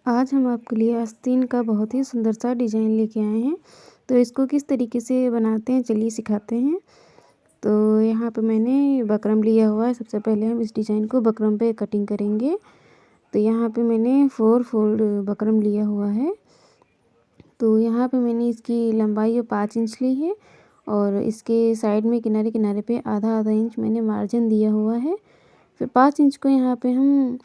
आज हम आपके लिए आस्तीन का बहुत ही सुंदर सा डिज़ाइन लेके आए हैं। तो इसको किस तरीके से बनाते हैं चलिए सिखाते हैं। तो यहाँ पे मैंने बकरम लिया हुआ है। सबसे पहले हम इस डिज़ाइन को बकरम पे कटिंग करेंगे। तो यहाँ पे मैंने 4 फोल्ड बकरम लिया हुआ है। तो यहाँ पे मैंने इसकी लंबाई 5 इंच ली है और इसके साइड में किनारे-किनारे पे आधा-आधा इंच मैंने मार्जिन दिया हुआ है। फिर 5 इंच को यहाँ पे हम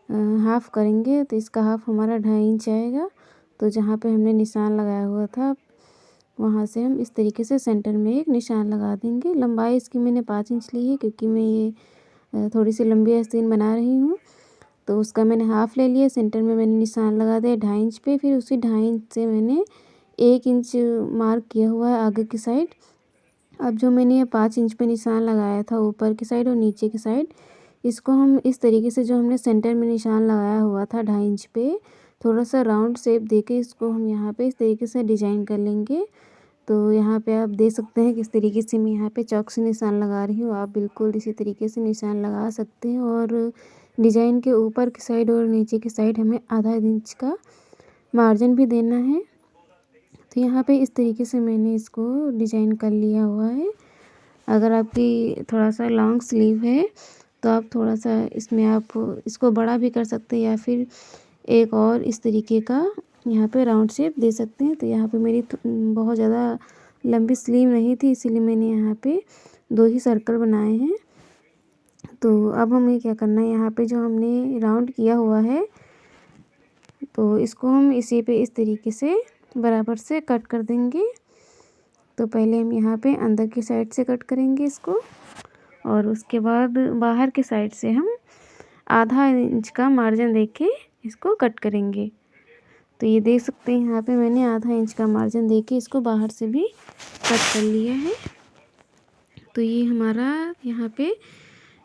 हाफ़ करेंगे, तो इसका हाफ़ हमारा 2.5 इंच आएगा। तो जहाँ पे हमने निशान लगाया हुआ था वहाँ से हम इस तरीके से सेंटर में एक निशान लगा देंगे। लंबाई इसकी मैंने 5 इंच ली है क्योंकि मैं ये थोड़ी सी लंबी आस्तीन बना रही हूँ। तो उसका मैंने हाफ़ ले लिया, सेंटर में मैंने निशान लगा दिया 2.5 इंच पे। फिर उसी 2.5 इंच से मैंने 1 इंच मार्क किया हुआ है आगे की साइड। अब जो मैंने ये 5 इंच पे निशान लगाया था ऊपर की साइड और नीचे की साइड, इसको हम इस तरीके से जो हमने सेंटर में निशान लगाया हुआ था 2.5 इंच पे, थोड़ा-सा राउंड शेप देके इसको हम यहाँ पे इस तरीके से डिज़ाइन कर लेंगे। तो यहाँ पे आप देख सकते हैं किस तरीके से मैं यहाँ पे चॉक से निशान लगा रही हूँ। आप बिल्कुल इसी तरीके से निशान लगा सकते हैं और डिज़ाइन के ऊपर की साइड और नीचे की साइड हमें आधा इंच का मार्जिन भी देना है। तो यहाँ पे इस तरीके से मैंने इसको डिज़ाइन कर लिया हुआ है। अगर आपकी थोड़ा-सा लॉन्ग स्लीव है तो आप थोड़ा-सा इसमें आप इसको बड़ा भी कर सकते हैं या फिर एक और इस तरीके का यहाँ पे राउंड शेप दे सकते हैं। तो यहाँ पे मेरी बहुत ज़्यादा लंबी स्लीव नहीं थी, इसीलिए मैंने यहाँ पे 2 ही सर्कल बनाए हैं। तो अब हमें क्या करना है, यहाँ पे जो हमने राउंड किया हुआ है तो इसको हम इसी पे इस तरीके से बराबर से कट कर देंगे। तो पहले हम यहाँ पे अंदर की साइड से कट करेंगे इसको और उसके बाद बाहर की साइड से हम आधा इंच का मार्जिन देके इसको कट करेंगे। तो ये देख सकते हैं यहाँ पे मैंने आधा इंच का मार्जिन देके इसको बाहर से भी कट कर लिया है। तो ये हमारा यहाँ पे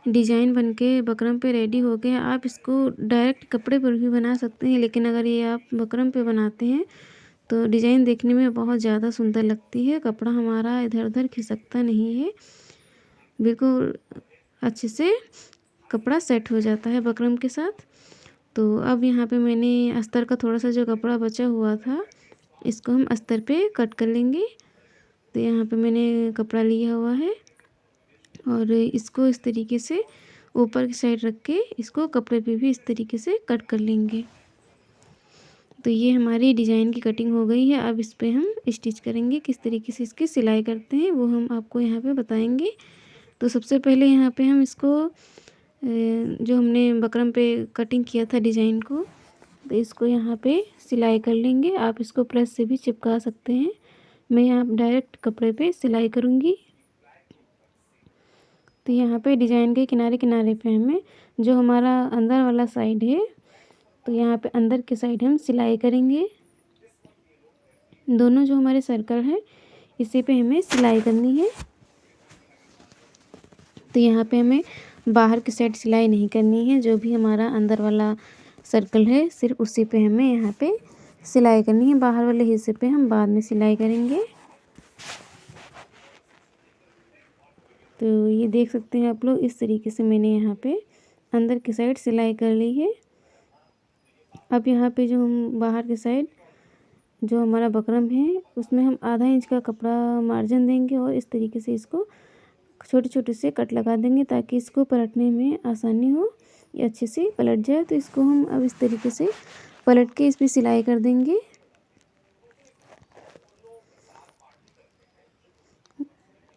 डिज़ाइन बनके बकरम पे रेडी हो गया। आप इसको डायरेक्ट कपड़े पर भी बना सकते हैं, लेकिन अगर ये आप बकरम पे बनाते हैं तो डिज़ाइन देखने में बहुत ज़्यादा सुंदर लगती है। कपड़ा हमारा इधर-उधर खिसकता नहीं है, बिल्कुल अच्छे से कपड़ा सेट हो जाता है बकरम के साथ। तो अब यहाँ पे मैंने अस्तर का थोड़ा-सा जो कपड़ा बचा हुआ था, इसको हम अस्तर पे कट कर लेंगे। तो यहाँ पे मैंने कपड़ा लिया हुआ है और इसको इस तरीके से ऊपर की साइड रख के इसको कपड़े पे भी इस तरीके से कट कर लेंगे। तो ये हमारी डिज़ाइन की कटिंग हो गई है। अब इस पे हम स्टिच करेंगे। किस तरीके से इसकी सिलाई करते हैं वो हम आपको यहाँ पे बताएँगे। तो सबसे पहले यहाँ पे हम इसको जो हमने बकरम पे कटिंग किया था डिज़ाइन को, तो इसको यहाँ पे सिलाई कर लेंगे। आप इसको प्रेस से भी चिपका सकते हैं। मैं यहाँ डायरेक्ट कपड़े पे सिलाई करूँगी। तो यहाँ पे डिज़ाइन के किनारे-किनारे पे हमें जो हमारा अंदर वाला साइड है, तो यहाँ पे अंदर की साइड हम सिलाई करेंगे। दोनों जो हमारे सर्कल हैं इसी पे हमें सिलाई करनी है। तो यहाँ पे हमें बाहर की साइड सिलाई नहीं करनी है। जो भी हमारा अंदर वाला सर्कल है सिर्फ उसी पे हमें यहाँ पे सिलाई करनी है। बाहर वाले हिस्से पे हम बाद में सिलाई करेंगे। तो ये देख सकते हैं आप लोग, इस तरीके से मैंने यहाँ पे अंदर की साइड सिलाई कर ली है। अब यहाँ पे जो हम बाहर की साइड जो हमारा बकरम है उसमें हम आधा इंच का कपड़ा मार्जिन देंगे और इस तरीके से इसको छोटे-छोटे से कट लगा देंगे ताकि इसको पलटने में आसानी हो, ये अच्छे से पलट जाए। तो इसको हम अब इस तरीके से पलट के इस पे सिलाई कर देंगे।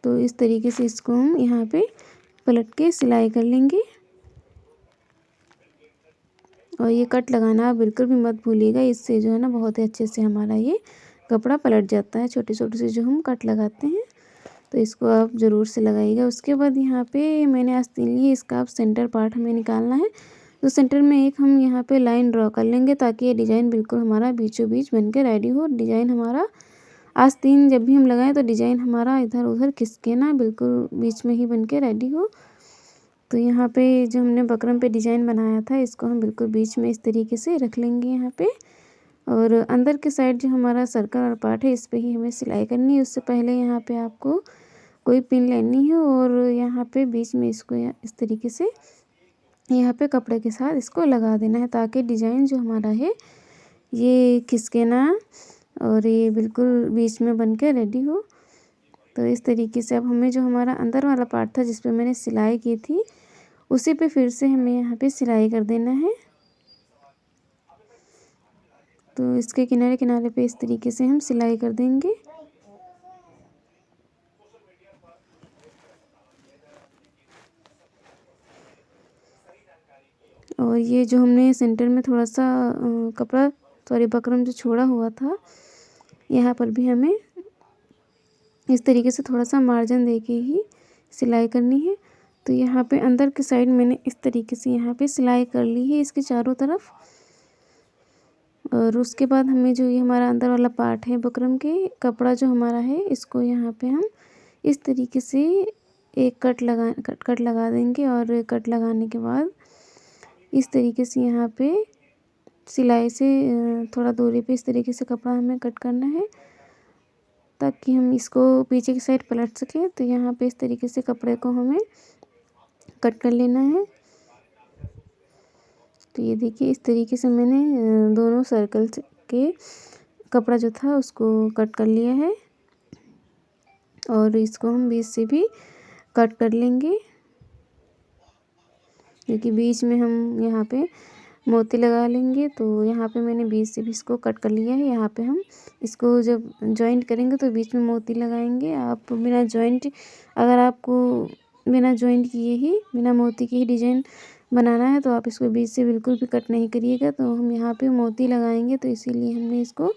तो इस तरीके से इसको हम यहाँ पे पलट के सिलाई कर लेंगे। और ये कट लगाना आप बिल्कुल भी मत भूलिएगा, इससे जो है ना बहुत ही अच्छे से हमारा ये कपड़ा पलट जाता है। छोटे-छोटे से जो हम कट लगाते हैं, तो इसको आप ज़रूर से लगाइएगा। उसके बाद यहाँ पे मैंने आस्तीन ली है, इसका आप सेंटर पार्ट हमें निकालना है। तो सेंटर में एक हम यहाँ पे लाइन ड्रॉ कर लेंगे ताकि ये डिज़ाइन बिल्कुल हमारा बीचों बीच बन के रेडी हो। डिज़ाइन हमारा आस्तीन जब भी हम लगाएं तो डिज़ाइन हमारा इधर-उधर खिसके ना, बिल्कुल बीच में ही बन के रेडी हो। तो यहाँ पे जो हमने बकरम पे डिज़ाइन बनाया था इसको हम बिल्कुल बीच में इस तरीके से रख लेंगे यहाँ पे। और अंदर के साइड जो हमारा सर्कल और पार्ट है इस पे ही हमें सिलाई करनी है। उससे पहले यहाँ पे आपको कोई पिन लेनी है और यहाँ पे बीच में इसको इस तरीके से यहाँ पे कपड़े के साथ इसको लगा देना है ताकि डिज़ाइन जो हमारा है ये खिसके ना और ये बिल्कुल बीच में बन के रेडी हो। तो इस तरीके से अब हमें जो हमारा अंदर वाला पार्ट था जिस पे मैंने सिलाई की थी उसी पे फिर से हमें यहाँ पे सिलाई कर देना है। तो इसके किनारे किनारे पे इस तरीके से हम सिलाई कर देंगे। और ये जो हमने सेंटर में थोड़ा सा कपड़ा बकरम जो छोड़ा हुआ था यहाँ पर भी हमें इस तरीके से थोड़ा सा मार्जिन दे के ही सिलाई करनी है। तो यहाँ पे अंदर की साइड मैंने इस तरीके से यहाँ पे सिलाई कर ली है इसके चारों तरफ। और उसके बाद हमें जो ये हमारा अंदर वाला पार्ट है बकरम के कपड़ा जो हमारा है इसको यहाँ पे हम इस तरीके से एक कट लगा देंगे। और कट लगाने के बाद इस तरीके से यहाँ पे सिलाई से थोड़ा दूरी पे इस तरीके से कपड़ा हमें कट करना है ताकि हम इसको पीछे की साइड पलट सकें। तो यहाँ पे इस तरीके से कपड़े को हमें कट कर लेना है। तो ये देखिए इस तरीके से मैंने दोनों सर्कल के कपड़ा जो था उसको कट कर लिया है और इसको हम बीच से भी कट कर लेंगे क्योंकि बीच में हम यहाँ पे मोती लगा लेंगे। तो यहाँ पे मैंने बीच से भी इसको कट कर लिया है। यहाँ पे हम इसको जब जॉइंट करेंगे तो बीच में मोती लगाएंगे। आप बिना जॉइंट अगर आपको बिना जॉइंट किए ही बिना मोती की ही डिज़ाइन बनाना है तो आप इसको बीच से बिल्कुल भी कट नहीं करिएगा। तो हम यहाँ पे मोती लगाएंगे तो इसीलिए हमने इसको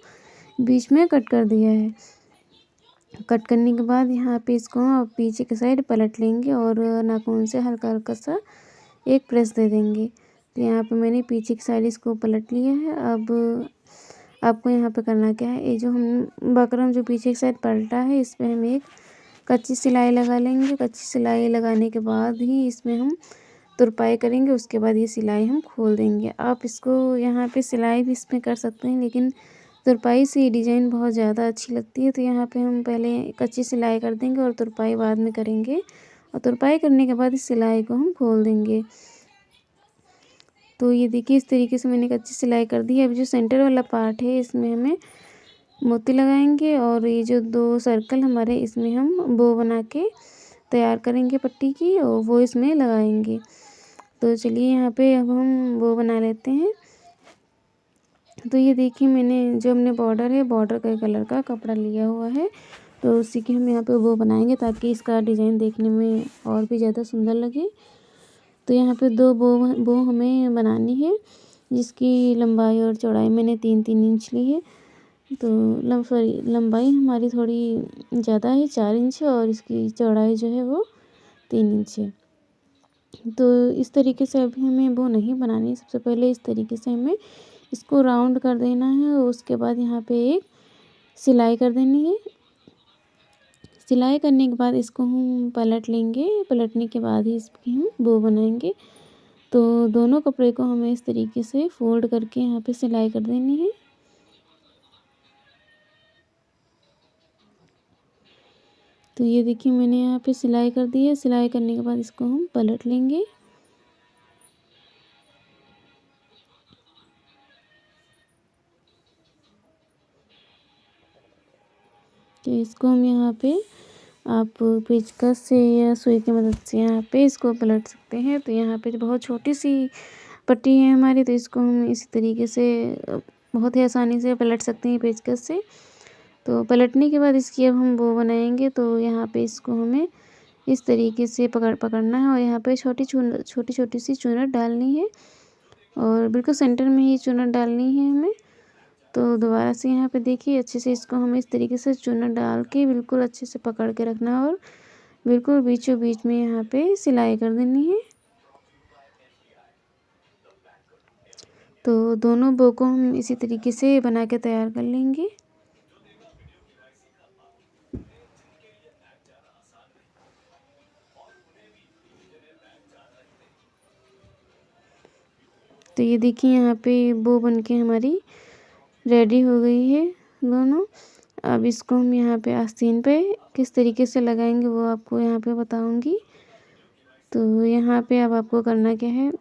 बीच में कट कर दिया है। कट करने के बाद यहाँ पे इसको आप पीछे की साइड पलट लेंगे और नाखून से हल्का हल्का सा एक प्रेस दे देंगे। तो यहाँ पे मैंने पीछे की साइड इसको पलट लिया है। अब आपको यहाँ पे करना क्या है, ये जो हम बकरम जो पीछे की साइड पलटा है इस पर हम एक कच्ची सिलाई लगा लेंगे। कच्ची सिलाई लगाने के बाद ही इसमें हम तुरपाई करेंगे। उसके बाद ये सिलाई हम खोल देंगे। आप इसको यहाँ पे सिलाई भी इसमें कर सकते हैं लेकिन तुरपाई से ये डिज़ाइन बहुत ज़्यादा अच्छी लगती है। तो यहाँ पे हम पहले कच्ची सिलाई कर देंगे और तुरपाई बाद में करेंगे। और तुरपाई करने के बाद इस सिलाई को हम खोल देंगे। तो ये देखिए इस तरीके से मैंने कच्ची सिलाई कर दी है। अब जो सेंटर वाला पार्ट है इसमें हमें मोती लगाएंगे और ये जो दो सर्कल हमारे इसमें हम बो बना के तैयार करेंगे पट्टी की और वो इसमें लगाएंगे। तो चलिए यहाँ पे अब हम वो बना लेते हैं। तो ये देखिए मैंने जो हमने बॉर्डर है बॉर्डर का कलर का कपड़ा लिया हुआ है तो उसी की हम यहाँ पे वो बनाएंगे ताकि इसका डिज़ाइन देखने में और भी ज़्यादा सुंदर लगे। तो यहाँ पे दो बो हमें बनानी है जिसकी लंबाई और चौड़ाई मैंने 3-3 इंच ली है। तो लंबाई हमारी थोड़ी ज़्यादा है 4 इंच और इसकी चौड़ाई जो है वो 3 इंच है। तो इस तरीके से अभी हमें वो नहीं बनानी है। सबसे पहले इस तरीके से हमें इसको राउंड कर देना है और उसके बाद यहाँ पे एक सिलाई कर देनी है। सिलाई करने के बाद इसको हम पलट लेंगे। पलटने के बाद ही इसकी हम बो बनाएंगे। तो दोनों कपड़े को हमें इस तरीके से फोल्ड करके यहाँ पे सिलाई कर देनी है। तो ये देखिए मैंने यहाँ पे सिलाई कर दी है। सिलाई करने के बाद इसको हम पलट लेंगे। तो इसको हम यहाँ पे आप पेचकस से या सुई की मदद से यहाँ पे इसको पलट सकते हैं। तो यहाँ पे बहुत छोटी सी पट्टी है हमारी तो इसको हम इसी तरीके से बहुत ही आसानी से पलट सकते हैं पेचकस से। तो पलटने के बाद इसकी अब हम वो बनाएंगे। तो यहाँ पे इसको हमें इस तरीके से पकड़ना है और यहाँ पे छोटी छोटी सी चुनट डालनी है और बिल्कुल सेंटर में ही चुनट डालनी है हमें। तो दोबारा से यहाँ पे देखिए अच्छे से इसको हमें इस तरीके से चुनट डाल के बिल्कुल अच्छे से पकड़ के रखना है और बिल्कुल बीचों बीच में यहाँ पे सिलाई कर देनी है। तो दोनों बो को हम इसी तरीके से बना के तैयार कर लेंगे। तो ये देखिए यहाँ पे बो बन के हमारी रेडी हो गई है दोनों। अब इसको हम यहाँ पे आस्तीन पे किस तरीके से लगाएंगे वो आपको यहाँ पे बताऊंगी। तो यहाँ पे अब आपको करना क्या है,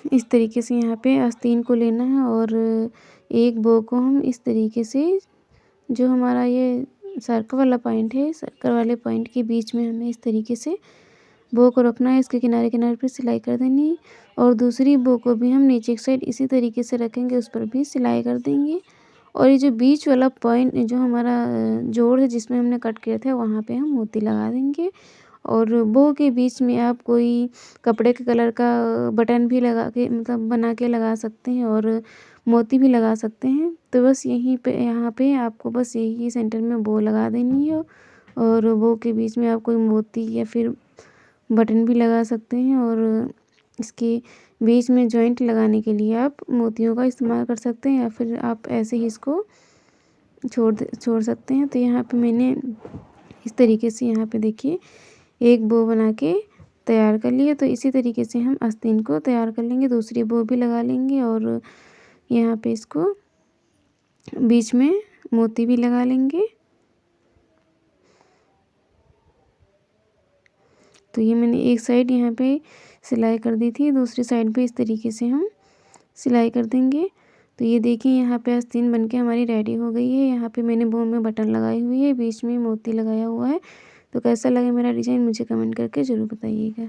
इस तरीके से यहाँ पे आस्तीन को लेना है और एक बो को हम इस तरीके से, जो हमारा ये सर्कल वाला पॉइंट है, सर्कल वाले पॉइंट के बीच में हमें इस तरीके से बो को रखना है। इसके किनारे-किनारे पे सिलाई कर देनी है और दूसरी बो को भी हम नीचे की साइड इसी तरीके से रखेंगे, उस पर भी सिलाई कर देंगे। और ये जो बीच वाला पॉइंट जो हमारा जोड़ है जिसमें हमने कट किया था, वहाँ पे हम मोती लगा देंगे। और बो के बीच में आप कोई कपड़े के कलर का बटन भी लगा के, मतलब बना के लगा सकते हैं और मोती भी लगा सकते हैं। तो बस यहीं पे, यहाँ पे आपको बस यही सेंटर में बो लगा देनी है और बो के बीच में आप कोई मोती या फिर बटन भी लगा सकते हैं। और इसके बीच में जॉइंट लगाने के लिए आप मोतियों का इस्तेमाल कर सकते हैं या फिर आप ऐसे ही इसको छोड़ सकते हैं। तो यहाँ पे मैंने इस तरीके से, यहाँ पे देखिए, एक बो बना के तैयार कर लिया। तो इसी तरीके से हम आस्तीन को तैयार कर लेंगे, दूसरी बो भी लगा लेंगे और यहाँ पे इसको बीच में मोती भी लगा लेंगे। तो ये मैंने एक साइड यहाँ पे सिलाई कर दी थी, दूसरी साइड पे इस तरीके से हम सिलाई कर देंगे। तो ये देखिए यहाँ पे आस्तीन बनके हमारी रेडी हो गई है। यहाँ पे मैंने बो में बटन लगाई हुई है, बीच में मोती लगाया हुआ है। तो कैसा लगा मेरा डिज़ाइन मुझे कमेंट करके ज़रूर बताइएगा।